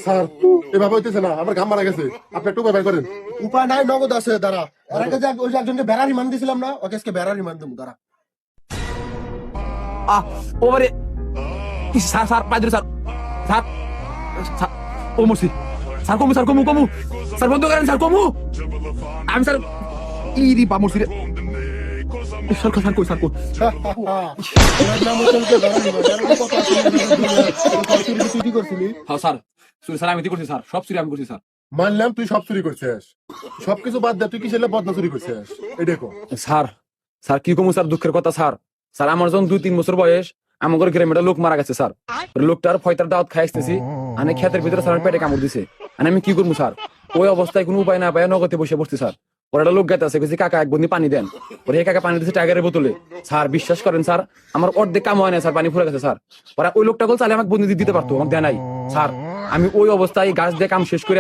Sir এভাবে হইতেছে না, আমার ঘাম মারা গেছে, আপনি একটু উপায় করেন। উপায় নাই, নগদ আছে, দাঁড়া। এর আগে যে ওই যে একজনকে বেড়া রিমান্ড দিছিলাম না, ওকে আজকে বেড়া রিমান্ড দেবো, দাঁড়া। ওরে স্যার স্যার পাইদুর স্যার স্যার স্যার ও মরছি স্যার কমু স্যার কমু কমু স্যার বন্ধ করেন স্যার কমু আমি স্যার ইরি বা মরছি রে স্যার স্যার কই স্যার কই ওর নাম হচ্ছে বেড়া রিমান্ড। আর কত আছে তুই করছিলি? হ্যাঁ স্যার চুরি স্যার আমি কি করছি স্যার সব চুরি আমি করছি স্যার মানলাম তুই সব চুরি করছিস, সবকিছু বাদ দে, তুই কি ছেলে বদনা চুরি করছিস এই দেখো। স্যার স্যার কি কমু স্যার দুঃখের কথা স্যার স্যার আমার যখন 2-3 বছর বয়স আমার গ্রামে একটা লোক মারা গেছে স্যার লোকটার ফয়তার দাওয়াত খাই আসতেছি আমি ক্ষেতের ভিতরে স্যার পেটে কামড় দিছে আমি কি করবো স্যার ওই অবস্থায় কোনো উপায় না পায় নগদে বসে বসছি স্যার ওর একটা লোক গেতে আছে কাকা এক বন্দি পানি দেন ওরে কাকা পানি দিচ্ছে টাইগারের বোতলে স্যার বিশ্বাস করেন স্যার আমার অর্ধেক কাম হয় না স্যার পানি ফুরে গেছে স্যার ওরা ওই লোকটা বলছে আমাকে বন্দি দিতে পারতো আমার দেয় নাই স্যার আমি ওই অবস্থায় গাছ দিয়ে কাম শেষ করে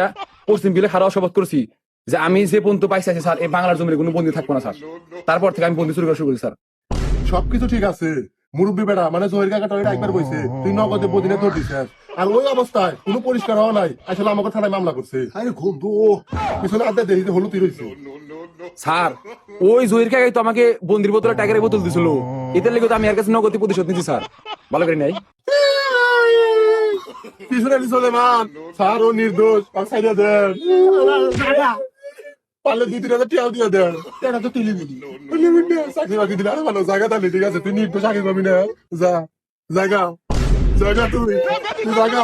পশ্চিম বিলে খারাপ শপথ করছি যে আমি যে পর্যন্ত পাইছি স্যার এই বাংলার জমির কোনো বন্দি থাকবো না স্যার তারপর থেকে আমি বন্দি শুরু করা শুরু করি স্যার সবকিছু ঠিক আছে, মুরব্বী বেড়া মানে জহির কাকা টয়টা একবার বইছে, তুই নগদে বদিনে তোর দিছিস, আর ওই অবস্থায় কোনো পরিষ্কার হওয়া নাই, আসলে আমাকে থানায় মামলা করছে। আরে ঘুম তো পিছনে আড্ডা দেখি হলুদ রয়েছে। স্যার ওই জহির কাকাই তো আমাকে বন্দির বোতলে টাইগারের বোতল দিছিল এদের লেগে তো আমি এর কাছে নগদে প্রতিশোধ নিচ্ছি স্যার ভালো করে নাই পিছনে চলে মান, স্যার ও নির্দোষ, আর সাইডে দেন, পারলে 2-3 হাজার টাকা দিয়ে দেন। এটা তো তুলি দিলি। চাকরি বাকরি দিলে আরো ভালো, জায়গা তাহলে ঠিক আছে, তুই নির্দোষ চাকরি পাবি না, যা জায়গা জায়গা তুই জায়গা